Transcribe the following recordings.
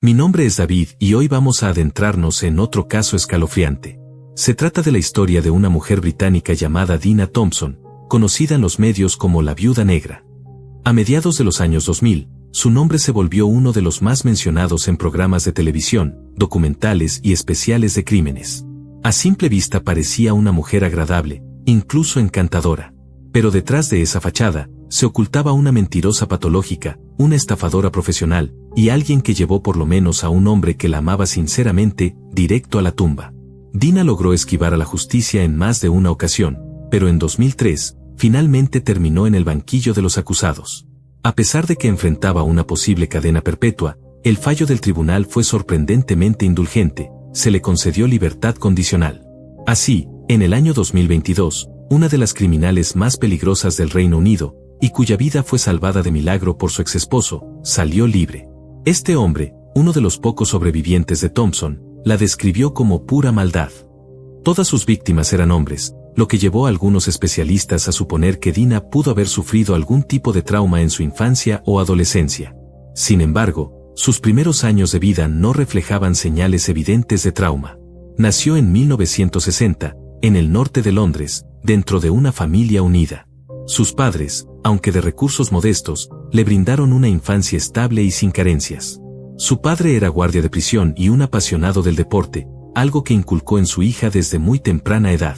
Mi nombre es David y hoy vamos a adentrarnos en otro caso escalofriante. Se trata de la historia de una mujer británica llamada Dina Thompson, conocida en los medios como la Viuda Negra. A mediados de los años 2000, su nombre se volvió uno de los más mencionados en programas de televisión, documentales y especiales de crímenes. A simple vista parecía una mujer agradable, incluso encantadora. Pero detrás de esa fachada, se ocultaba una mentirosa patológica, una estafadora profesional, y alguien que llevó por lo menos a un hombre que la amaba sinceramente, directo a la tumba. Dina logró esquivar a la justicia en más de una ocasión, pero en 2003, finalmente terminó en el banquillo de los acusados. A pesar de que enfrentaba una posible cadena perpetua, el fallo del tribunal fue sorprendentemente indulgente, se le concedió libertad condicional. Así, en el año 2022, una de las criminales más peligrosas del Reino Unido, y cuya vida fue salvada de milagro por su exesposo, salió libre. Este hombre, uno de los pocos sobrevivientes de Thompson, la describió como pura maldad. Todas sus víctimas eran hombres, lo que llevó a algunos especialistas a suponer que Dina pudo haber sufrido algún tipo de trauma en su infancia o adolescencia. Sin embargo, sus primeros años de vida no reflejaban señales evidentes de trauma. Nació en 1960, en el norte de Londres, dentro de una familia unida. Sus padres, aunque de recursos modestos, le brindaron una infancia estable y sin carencias. Su padre era guardia de prisión y un apasionado del deporte, algo que inculcó en su hija desde muy temprana edad.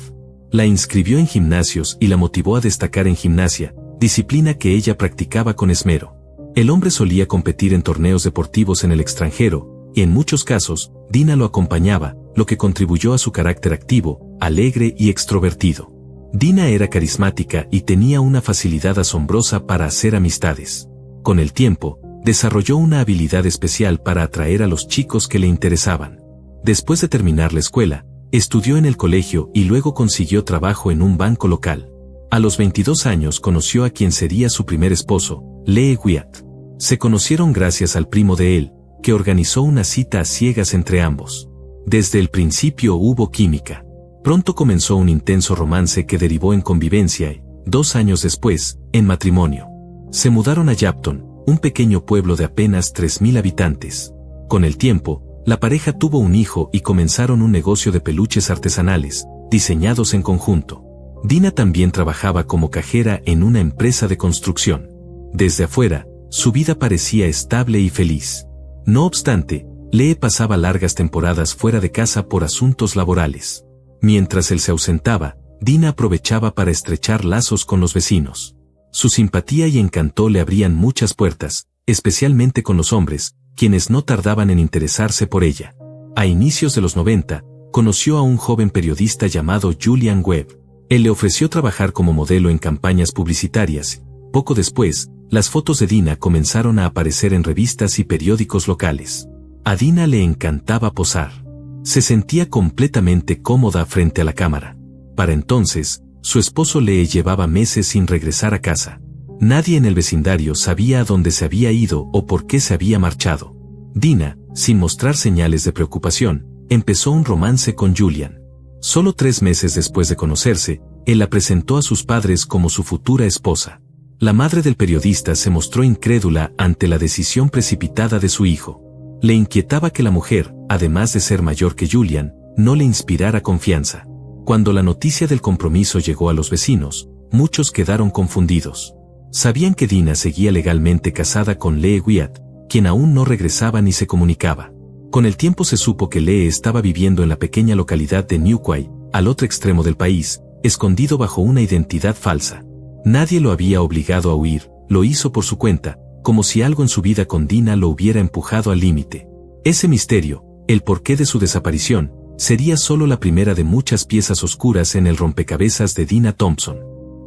La inscribió en gimnasios y la motivó a destacar en gimnasia, disciplina que ella practicaba con esmero. El hombre solía competir en torneos deportivos en el extranjero, y en muchos casos, Dina lo acompañaba, lo que contribuyó a su carácter activo, alegre y extrovertido. Dina era carismática y tenía una facilidad asombrosa para hacer amistades. Con el tiempo, desarrolló una habilidad especial para atraer a los chicos que le interesaban. Después de terminar la escuela, estudió en el colegio y luego consiguió trabajo en un banco local. A los 22 años conoció a quien sería su primer esposo, Lee Wyatt. Se conocieron gracias al primo de él, que organizó una cita a ciegas entre ambos. Desde el principio hubo química. Pronto comenzó un intenso romance que derivó en convivencia y, 2 años después, en matrimonio. Se mudaron a Yapton, un pequeño pueblo de apenas 3.000 habitantes. Con el tiempo, la pareja tuvo un hijo y comenzaron un negocio de peluches artesanales, diseñados en conjunto. Dina también trabajaba como cajera en una empresa de construcción. Desde afuera, su vida parecía estable y feliz. No obstante, Lee pasaba largas temporadas fuera de casa por asuntos laborales. Mientras él se ausentaba, Dina aprovechaba para estrechar lazos con los vecinos. Su simpatía y encanto le abrían muchas puertas, especialmente con los hombres, quienes no tardaban en interesarse por ella. A inicios de los 90, conoció a un joven periodista llamado Julian Webb. Él le ofreció trabajar como modelo en campañas publicitarias. Poco después, las fotos de Dina comenzaron a aparecer en revistas y periódicos locales. A Dina le encantaba posar. Se sentía completamente cómoda frente a la cámara. Para entonces, su esposo Lee llevaba meses sin regresar a casa. Nadie en el vecindario sabía a dónde se había ido o por qué se había marchado. Dina, sin mostrar señales de preocupación, empezó un romance con Julian. Solo 3 meses después de conocerse, él la presentó a sus padres como su futura esposa. La madre del periodista se mostró incrédula ante la decisión precipitada de su hijo. Le inquietaba que la mujer, además de ser mayor que Julian, no le inspirara confianza. Cuando la noticia del compromiso llegó a los vecinos, muchos quedaron confundidos. Sabían que Dina seguía legalmente casada con Lee Wyatt, quien aún no regresaba ni se comunicaba. Con el tiempo se supo que Lee estaba viviendo en la pequeña localidad de Newquay, al otro extremo del país, escondido bajo una identidad falsa. Nadie lo había obligado a huir, lo hizo por su cuenta, como si algo en su vida con Dina lo hubiera empujado al límite. Ese misterio, el porqué de su desaparición, sería solo la primera de muchas piezas oscuras en el rompecabezas de Dina Thompson.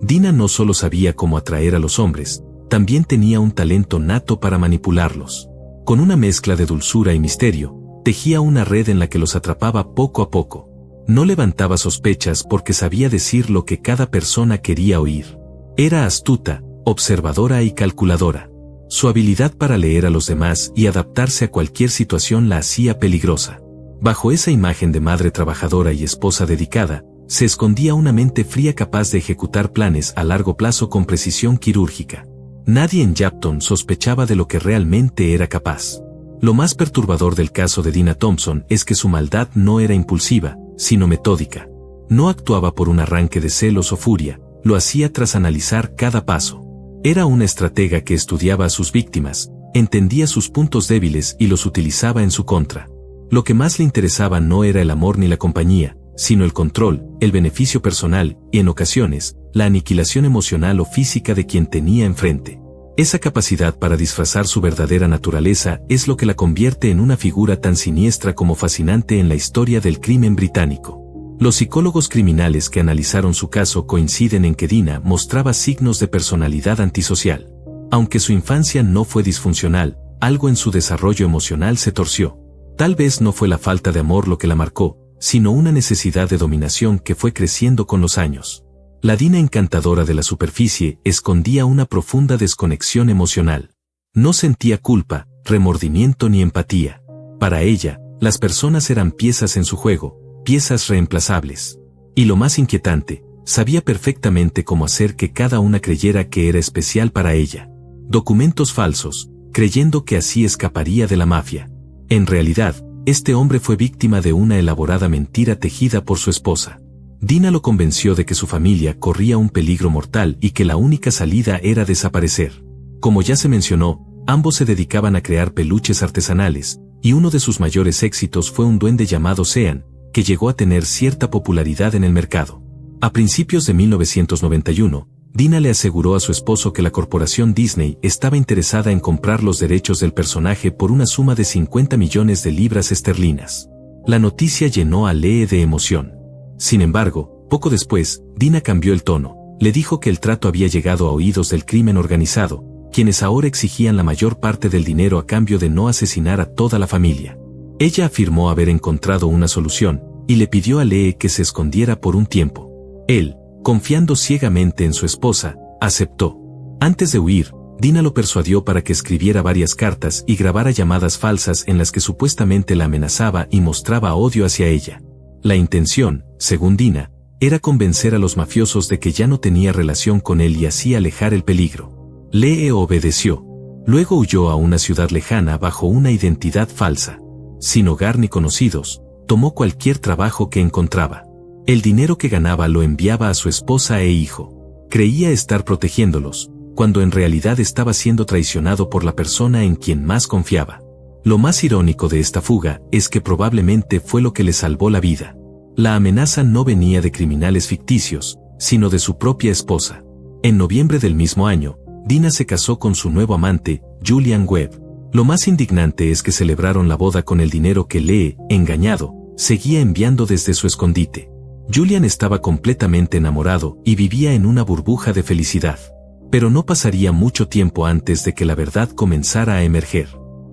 Dina no solo sabía cómo atraer a los hombres, también tenía un talento nato para manipularlos. Con una mezcla de dulzura y misterio, tejía una red en la que los atrapaba poco a poco. No levantaba sospechas porque sabía decir lo que cada persona quería oír. Era astuta, observadora y calculadora. Su habilidad para leer a los demás y adaptarse a cualquier situación la hacía peligrosa. Bajo esa imagen de madre trabajadora y esposa dedicada, se escondía una mente fría capaz de ejecutar planes a largo plazo con precisión quirúrgica. Nadie en Yapton sospechaba de lo que realmente era capaz. Lo más perturbador del caso de Dina Thompson es que su maldad no era impulsiva, sino metódica. No actuaba por un arranque de celos o furia, lo hacía tras analizar cada paso. Era una estratega que estudiaba a sus víctimas, entendía sus puntos débiles y los utilizaba en su contra. Lo que más le interesaba no era el amor ni la compañía, sino el control, el beneficio personal y, en ocasiones, la aniquilación emocional o física de quien tenía enfrente. Esa capacidad para disfrazar su verdadera naturaleza es lo que la convierte en una figura tan siniestra como fascinante en la historia del crimen británico. Los psicólogos criminales que analizaron su caso coinciden en que Dina mostraba signos de personalidad antisocial. Aunque su infancia no fue disfuncional, algo en su desarrollo emocional se torció. Tal vez no fue la falta de amor lo que la marcó, sino una necesidad de dominación que fue creciendo con los años. La Dina encantadora de la superficie escondía una profunda desconexión emocional. No sentía culpa, remordimiento ni empatía. Para ella, las personas eran piezas en su juego, piezas reemplazables. Y lo más inquietante, sabía perfectamente cómo hacer que cada una creyera que era especial para ella. Documentos falsos, creyendo que así escaparía de la mafia. En realidad, este hombre fue víctima de una elaborada mentira tejida por su esposa. Dina lo convenció de que su familia corría un peligro mortal y que la única salida era desaparecer. Como ya se mencionó, ambos se dedicaban a crear peluches artesanales, y uno de sus mayores éxitos fue un duende llamado Sean, que llegó a tener cierta popularidad en el mercado. A principios de 1991, Dina le aseguró a su esposo que la corporación Disney estaba interesada en comprar los derechos del personaje por una suma de 50 millones de libras esterlinas. La noticia llenó a Lee de emoción. Sin embargo, poco después, Dina cambió el tono, le dijo que el trato había llegado a oídos del crimen organizado, quienes ahora exigían la mayor parte del dinero a cambio de no asesinar a toda la familia. Ella afirmó haber encontrado una solución, y le pidió a Lee que se escondiera por un tiempo. Él, confiando ciegamente en su esposa, aceptó. Antes de huir, Dina lo persuadió para que escribiera varias cartas y grabara llamadas falsas en las que supuestamente la amenazaba y mostraba odio hacia ella. La intención, según Dina, era convencer a los mafiosos de que ya no tenía relación con él y así alejar el peligro. Lee obedeció. Luego huyó a una ciudad lejana bajo una identidad falsa. Sin hogar ni conocidos, tomó cualquier trabajo que encontraba. El dinero que ganaba lo enviaba a su esposa e hijo. Creía estar protegiéndolos, cuando en realidad estaba siendo traicionado por la persona en quien más confiaba. Lo más irónico de esta fuga es que probablemente fue lo que le salvó la vida. La amenaza no venía de criminales ficticios, sino de su propia esposa. En noviembre del mismo año, Dina se casó con su nuevo amante, Julian Webb. Lo más indignante es que celebraron la boda con el dinero que Lee, engañado, seguía enviando desde su escondite. Julian estaba completamente enamorado y vivía en una burbuja de felicidad. Pero no pasaría mucho tiempo antes de que la verdad comenzara a emerger.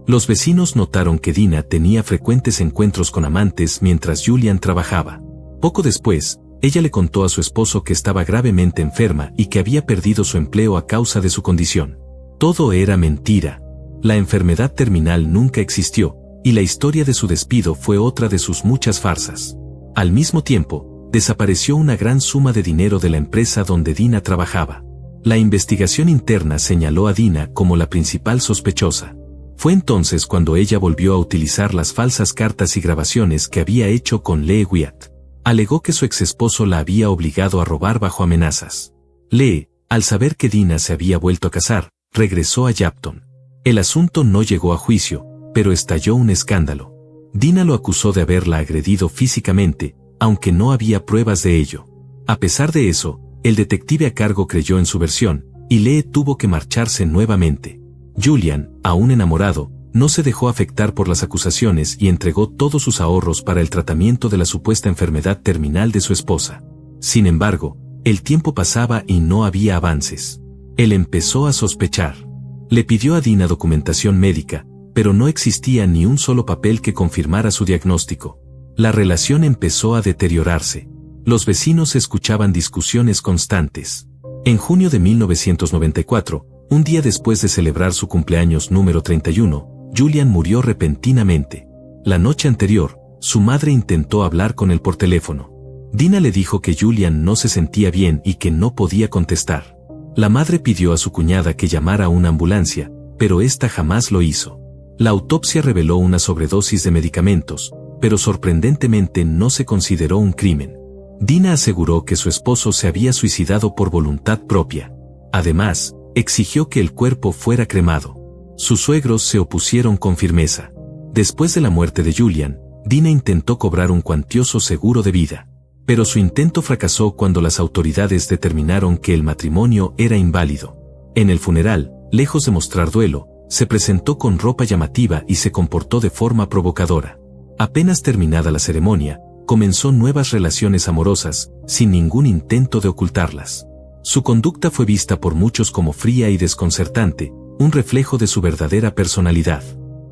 Los vecinos notaron que Dina tenía frecuentes encuentros con amantes mientras Julian trabajaba. Poco después, ella le contó a su esposo que estaba gravemente enferma y que había perdido su empleo a causa de su condición. Todo era mentira. La enfermedad terminal nunca existió, y la historia de su despido fue otra de sus muchas farsas. Al mismo tiempo, desapareció una gran suma de dinero de la empresa donde Dina trabajaba. La investigación interna señaló a Dina como la principal sospechosa. Fue entonces cuando ella volvió a utilizar las falsas cartas y grabaciones que había hecho con Lee Wyatt. Alegó que su exesposo la había obligado a robar bajo amenazas. Lee, al saber que Dina se había vuelto a casar, regresó a Yapton. El asunto no llegó a juicio, pero estalló un escándalo. Dina lo acusó de haberla agredido físicamente, aunque no había pruebas de ello. A pesar de eso, el detective a cargo creyó en su versión, y Lee tuvo que marcharse nuevamente. Julian, aún enamorado, no se dejó afectar por las acusaciones y entregó todos sus ahorros para el tratamiento de la supuesta enfermedad terminal de su esposa. Sin embargo, el tiempo pasaba y no había avances. Él empezó a sospechar. Le pidió a Dina documentación médica, pero no existía ni un solo papel que confirmara su diagnóstico. La relación empezó a deteriorarse. Los vecinos escuchaban discusiones constantes. En junio de 1994, un día después de celebrar su cumpleaños número 31, Julian murió repentinamente. La noche anterior, su madre intentó hablar con él por teléfono. Dina le dijo que Julian no se sentía bien y que no podía contestar. La madre pidió a su cuñada que llamara a una ambulancia, pero ésta jamás lo hizo. La autopsia reveló una sobredosis de medicamentos, pero sorprendentemente no se consideró un crimen. Dina aseguró que su esposo se había suicidado por voluntad propia. Además, exigió que el cuerpo fuera cremado. Sus suegros se opusieron con firmeza. Después de la muerte de Julian, Dina intentó cobrar un cuantioso seguro de vida. Pero su intento fracasó cuando las autoridades determinaron que el matrimonio era inválido. En el funeral, lejos de mostrar duelo, se presentó con ropa llamativa y se comportó de forma provocadora. Apenas terminada la ceremonia, comenzó nuevas relaciones amorosas, sin ningún intento de ocultarlas. Su conducta fue vista por muchos como fría y desconcertante, un reflejo de su verdadera personalidad.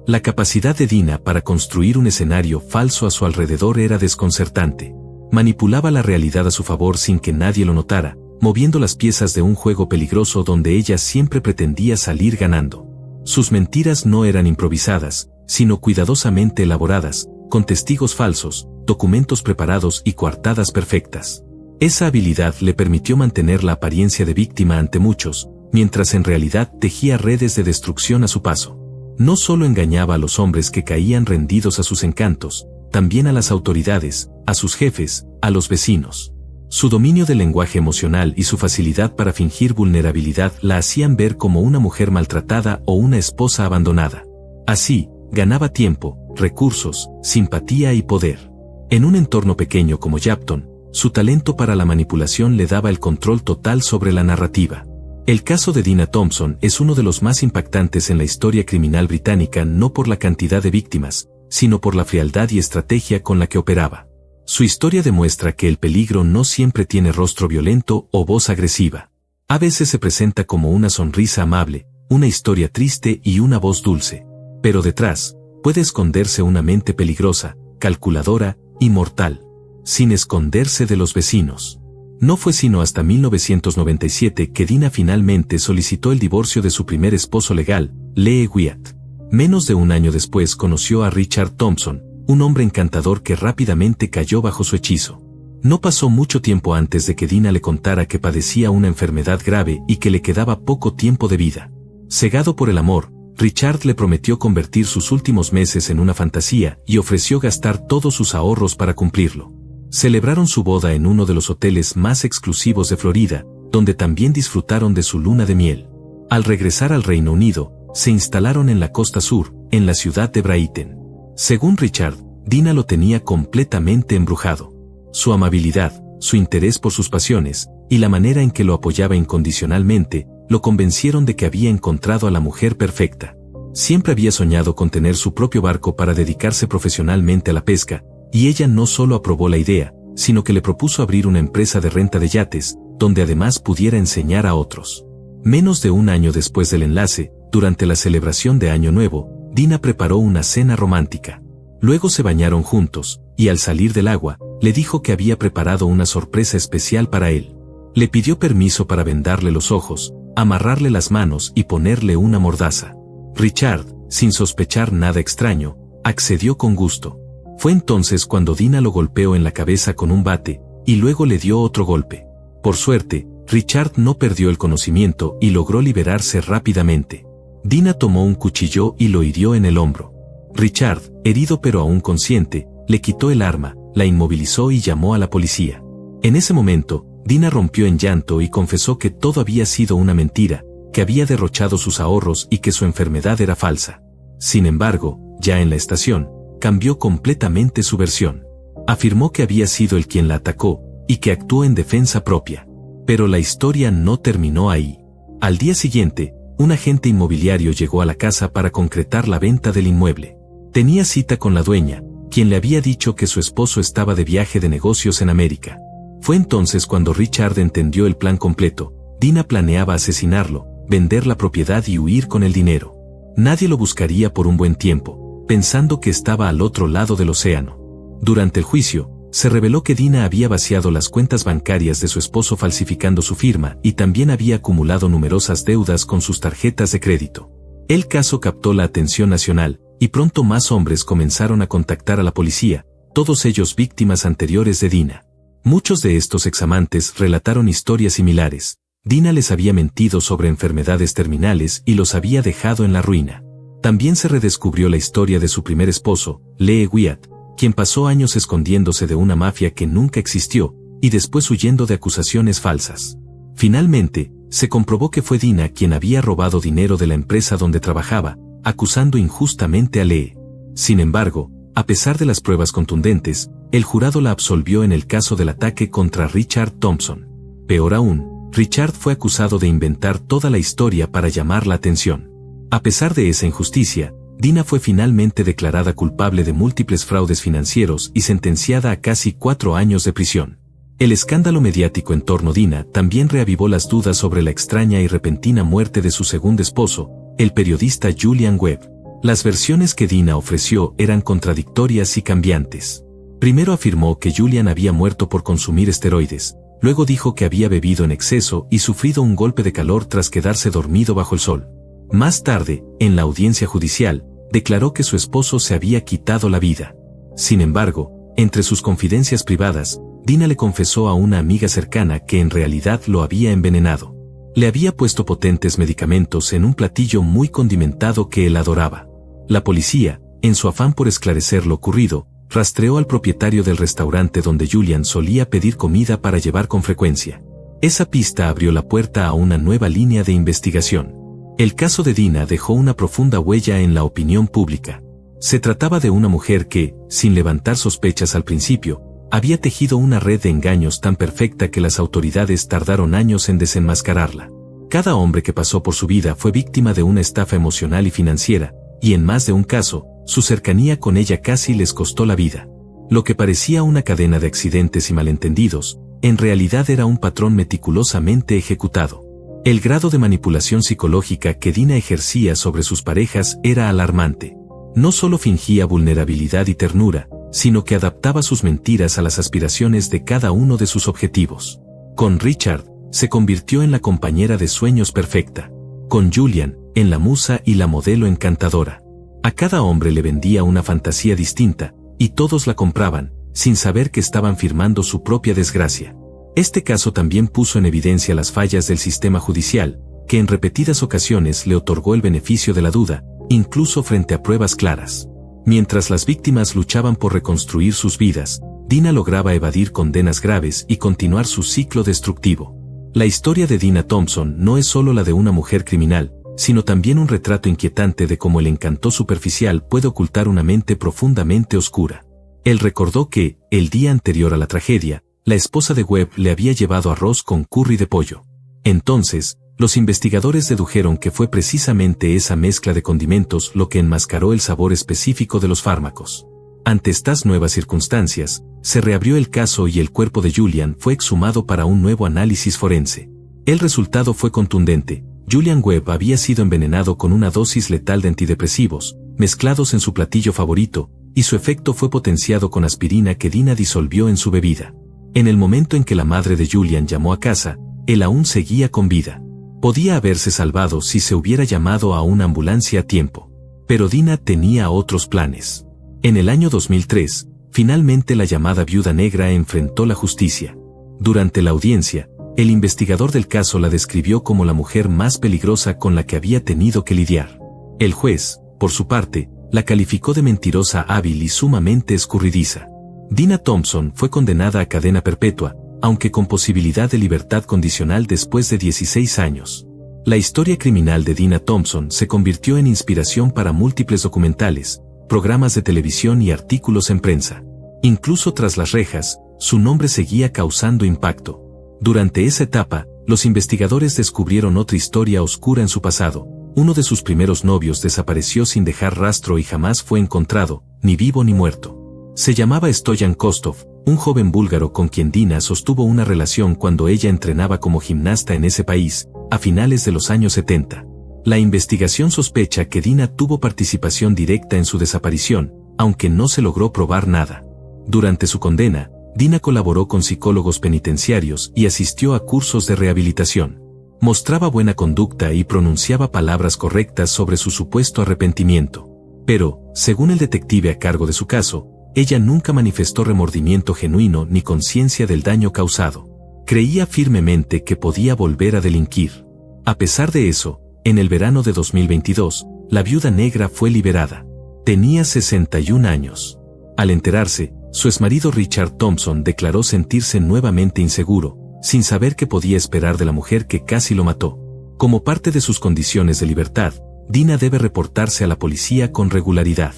La capacidad de Dina para construir un escenario falso a su alrededor era desconcertante. Manipulaba la realidad a su favor sin que nadie lo notara, moviendo las piezas de un juego peligroso donde ella siempre pretendía salir ganando. Sus mentiras no eran improvisadas, sino cuidadosamente elaboradas, con testigos falsos, documentos preparados y coartadas perfectas. Esa habilidad le permitió mantener la apariencia de víctima ante muchos, mientras en realidad tejía redes de destrucción a su paso. No solo engañaba a los hombres que caían rendidos a sus encantos, también a las autoridades, a sus jefes, a los vecinos. Su dominio del lenguaje emocional y su facilidad para fingir vulnerabilidad la hacían ver como una mujer maltratada o una esposa abandonada. Así, ganaba tiempo, recursos, simpatía y poder. En un entorno pequeño como Yapton, su talento para la manipulación le daba el control total sobre la narrativa. El caso de Dina Thompson es uno de los más impactantes en la historia criminal británica no por la cantidad de víctimas, sino por la frialdad y estrategia con la que operaba. Su historia demuestra que el peligro no siempre tiene rostro violento o voz agresiva. A veces se presenta como una sonrisa amable, una historia triste y una voz dulce. Pero detrás, puede esconderse una mente peligrosa, calculadora y mortal, sin esconderse de los vecinos. No fue sino hasta 1997 que Dina finalmente solicitó el divorcio de su primer esposo legal, Lee Wyatt. Menos de un año después conoció a Richard Thompson, un hombre encantador que rápidamente cayó bajo su hechizo. No pasó mucho tiempo antes de que Dina le contara que padecía una enfermedad grave y que le quedaba poco tiempo de vida. Cegado por el amor, Richard le prometió convertir sus últimos meses en una fantasía y ofreció gastar todos sus ahorros para cumplirlo. Celebraron su boda en uno de los hoteles más exclusivos de Florida, donde también disfrutaron de su luna de miel. Al regresar al Reino Unido, se instalaron en la costa sur, en la ciudad de Brighton. Según Richard, Dina lo tenía completamente embrujado. Su amabilidad, su interés por sus pasiones, y la manera en que lo apoyaba incondicionalmente, lo convencieron de que había encontrado a la mujer perfecta. Siempre había soñado con tener su propio barco para dedicarse profesionalmente a la pesca, y ella no solo aprobó la idea, sino que le propuso abrir una empresa de renta de yates, donde además pudiera enseñar a otros. Menos de un año después del enlace, durante la celebración de Año Nuevo, Dina preparó una cena romántica. Luego se bañaron juntos, y al salir del agua, le dijo que había preparado una sorpresa especial para él. Le pidió permiso para vendarle los ojos, amarrarle las manos y ponerle una mordaza. Richard, sin sospechar nada extraño, accedió con gusto. Fue entonces cuando Dina lo golpeó en la cabeza con un bate, y luego le dio otro golpe. Por suerte, Richard no perdió el conocimiento y logró liberarse rápidamente. Dina tomó un cuchillo y lo hirió en el hombro. Richard, herido pero aún consciente, le quitó el arma, la inmovilizó y llamó a la policía. En ese momento, Dina rompió en llanto y confesó que todo había sido una mentira, que había derrochado sus ahorros y que su enfermedad era falsa. Sin embargo, ya en la estación, cambió completamente su versión. Afirmó que había sido él quien la atacó, y que actuó en defensa propia. Pero la historia no terminó ahí. Al día siguiente, un agente inmobiliario llegó a la casa para concretar la venta del inmueble. Tenía cita con la dueña, quien le había dicho que su esposo estaba de viaje de negocios en América. Fue entonces cuando Richard entendió el plan completo. Dina planeaba asesinarlo, vender la propiedad y huir con el dinero. Nadie lo buscaría por un buen tiempo, pensando que estaba al otro lado del océano. Durante el juicio, se reveló que Dina había vaciado las cuentas bancarias de su esposo falsificando su firma y también había acumulado numerosas deudas con sus tarjetas de crédito. El caso captó la atención nacional, y pronto más hombres comenzaron a contactar a la policía, todos ellos víctimas anteriores de Dina. Muchos de estos examantes relataron historias similares. Dina les había mentido sobre enfermedades terminales y los había dejado en la ruina. También se redescubrió la historia de su primer esposo, Lee Wyatt, quien pasó años escondiéndose de una mafia que nunca existió, y después huyendo de acusaciones falsas. Finalmente, se comprobó que fue Dina quien había robado dinero de la empresa donde trabajaba, acusando injustamente a Lee. Sin embargo, a pesar de las pruebas contundentes, el jurado la absolvió en el caso del ataque contra Richard Thompson. Peor aún, Richard fue acusado de inventar toda la historia para llamar la atención. A pesar de esa injusticia, Dina fue finalmente declarada culpable de múltiples fraudes financieros y sentenciada a casi 4 años de prisión. El escándalo mediático en torno a Dina también reavivó las dudas sobre la extraña y repentina muerte de su segundo esposo, el periodista Julian Webb. Las versiones que Dina ofreció eran contradictorias y cambiantes. Primero afirmó que Julian había muerto por consumir esteroides, luego dijo que había bebido en exceso y sufrido un golpe de calor tras quedarse dormido bajo el sol. Más tarde, en la audiencia judicial, declaró que su esposo se había quitado la vida. Sin embargo, entre sus confidencias privadas, Dina le confesó a una amiga cercana que en realidad lo había envenenado. Le había puesto potentes medicamentos en un platillo muy condimentado que él adoraba. La policía, en su afán por esclarecer lo ocurrido, rastreó al propietario del restaurante donde Julian solía pedir comida para llevar con frecuencia. Esa pista abrió la puerta a una nueva línea de investigación. El caso de Dina dejó una profunda huella en la opinión pública. Se trataba de una mujer que, sin levantar sospechas al principio, había tejido una red de engaños tan perfecta que las autoridades tardaron años en desenmascararla. Cada hombre que pasó por su vida fue víctima de una estafa emocional y financiera, y en más de un caso, su cercanía con ella casi les costó la vida. Lo que parecía una cadena de accidentes y malentendidos, en realidad era un patrón meticulosamente ejecutado. El grado de manipulación psicológica que Dina ejercía sobre sus parejas era alarmante. No solo fingía vulnerabilidad y ternura, sino que adaptaba sus mentiras a las aspiraciones de cada uno de sus objetivos. Con Richard, se convirtió en la compañera de sueños perfecta. Con Julian, en la musa y la modelo encantadora. A cada hombre le vendía una fantasía distinta, y todos la compraban, sin saber que estaban firmando su propia desgracia. Este caso también puso en evidencia las fallas del sistema judicial, que en repetidas ocasiones le otorgó el beneficio de la duda, incluso frente a pruebas claras. Mientras las víctimas luchaban por reconstruir sus vidas, Dina lograba evadir condenas graves y continuar su ciclo destructivo. La historia de Dina Thompson no es solo la de una mujer criminal, sino también un retrato inquietante de cómo el encanto superficial puede ocultar una mente profundamente oscura. Él recordó que, el día anterior a la tragedia, la esposa de Webb le había llevado arroz con curry de pollo. Entonces, los investigadores dedujeron que fue precisamente esa mezcla de condimentos lo que enmascaró el sabor específico de los fármacos. Ante estas nuevas circunstancias, se reabrió el caso y el cuerpo de Julian fue exhumado para un nuevo análisis forense. El resultado fue contundente. Julian Webb había sido envenenado con una dosis letal de antidepresivos, mezclados en su platillo favorito, y su efecto fue potenciado con aspirina que Dina disolvió en su bebida. En el momento en que la madre de Julian llamó a casa, él aún seguía con vida. Podía haberse salvado si se hubiera llamado a una ambulancia a tiempo. Pero Dina tenía otros planes. En el año 2003, finalmente la llamada viuda negra enfrentó la justicia. Durante la audiencia, el investigador del caso la describió como la mujer más peligrosa con la que había tenido que lidiar. El juez, por su parte, la calificó de mentirosa hábil y sumamente escurridiza. Dina Thompson fue condenada a cadena perpetua, aunque con posibilidad de libertad condicional después de 16 años. La historia criminal de Dina Thompson se convirtió en inspiración para múltiples documentales, programas de televisión y artículos en prensa. Incluso tras las rejas, su nombre seguía causando impacto. Durante esa etapa, los investigadores descubrieron otra historia oscura en su pasado. Uno de sus primeros novios desapareció sin dejar rastro y jamás fue encontrado, ni vivo ni muerto. Se llamaba Stoyan Kostov, un joven búlgaro con quien Dina sostuvo una relación cuando ella entrenaba como gimnasta en ese país, a finales de los años 70. La investigación sospecha que Dina tuvo participación directa en su desaparición, aunque no se logró probar nada. Durante su condena, Dina colaboró con psicólogos penitenciarios y asistió a cursos de rehabilitación. Mostraba buena conducta y pronunciaba palabras correctas sobre su supuesto arrepentimiento. Pero, según el detective a cargo de su caso, ella nunca manifestó remordimiento genuino ni conciencia del daño causado. Creía firmemente que podía volver a delinquir. A pesar de eso, en el verano de 2022, La viuda negra fue liberada. Tenía 61 años. Al enterarse, su exmarido Richard Thompson declaró sentirse nuevamente inseguro, sin saber qué podía esperar de la mujer que casi lo mató. Como parte de sus condiciones de libertad, Dina debe reportarse a la policía con regularidad.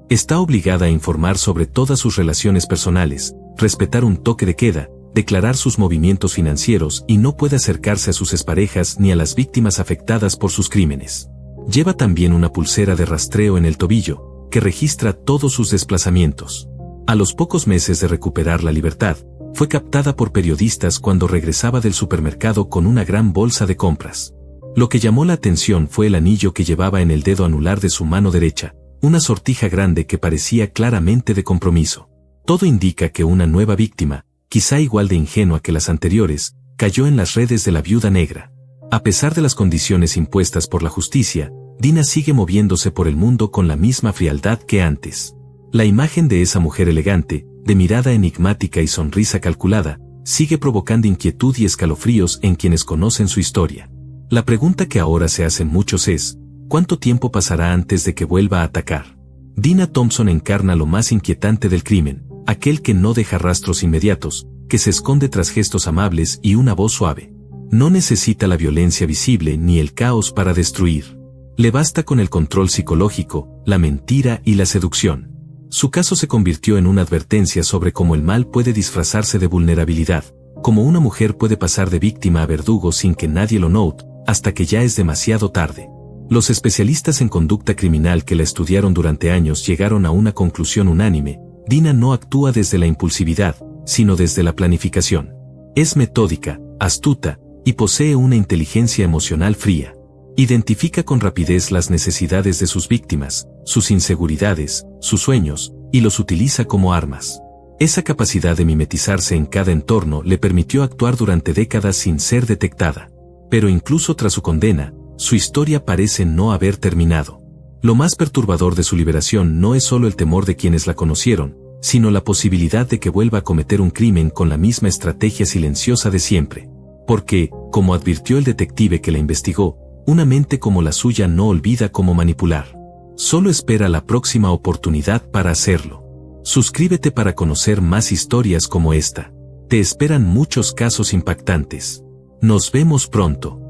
Está obligada a informar sobre todas sus relaciones personales, respetar un toque de queda, declarar sus movimientos financieros y no puede acercarse a sus exparejas ni a las víctimas afectadas por sus crímenes. Lleva también una pulsera de rastreo en el tobillo, que registra todos sus desplazamientos. A los pocos meses de recuperar la libertad, fue captada por periodistas cuando regresaba del supermercado con una gran bolsa de compras. Lo que llamó la atención fue el anillo que llevaba en el dedo anular de su mano derecha, una sortija grande que parecía claramente de compromiso. Todo indica que una nueva víctima, quizá igual de ingenua que las anteriores, cayó en las redes de la viuda negra. A pesar de las condiciones impuestas por la justicia, Dina sigue moviéndose por el mundo con la misma frialdad que antes. La imagen de esa mujer elegante, de mirada enigmática y sonrisa calculada, sigue provocando inquietud y escalofríos en quienes conocen su historia. La pregunta que ahora se hacen muchos es, ¿cuánto tiempo pasará antes de que vuelva a atacar? Dina Thompson encarna lo más inquietante del crimen, aquel que no deja rastros inmediatos, que se esconde tras gestos amables y una voz suave. No necesita la violencia visible ni el caos para destruir. Le basta con el control psicológico, la mentira y la seducción. Su caso se convirtió en una advertencia sobre cómo el mal puede disfrazarse de vulnerabilidad, cómo una mujer puede pasar de víctima a verdugo sin que nadie lo note, hasta que ya es demasiado tarde. Los especialistas en conducta criminal que la estudiaron durante años llegaron a una conclusión unánime: Dina no actúa desde la impulsividad, sino desde la planificación. Es metódica, astuta, y posee una inteligencia emocional fría. Identifica con rapidez las necesidades de sus víctimas, sus inseguridades, sus sueños, y los utiliza como armas. Esa capacidad de mimetizarse en cada entorno le permitió actuar durante décadas sin ser detectada. Pero incluso tras su condena, su historia parece no haber terminado. Lo más perturbador de su liberación no es solo el temor de quienes la conocieron, sino la posibilidad de que vuelva a cometer un crimen con la misma estrategia silenciosa de siempre. Porque, como advirtió el detective que la investigó, una mente como la suya no olvida cómo manipular. Solo espera la próxima oportunidad para hacerlo. Suscríbete para conocer más historias como esta. Te esperan muchos casos impactantes. Nos vemos pronto.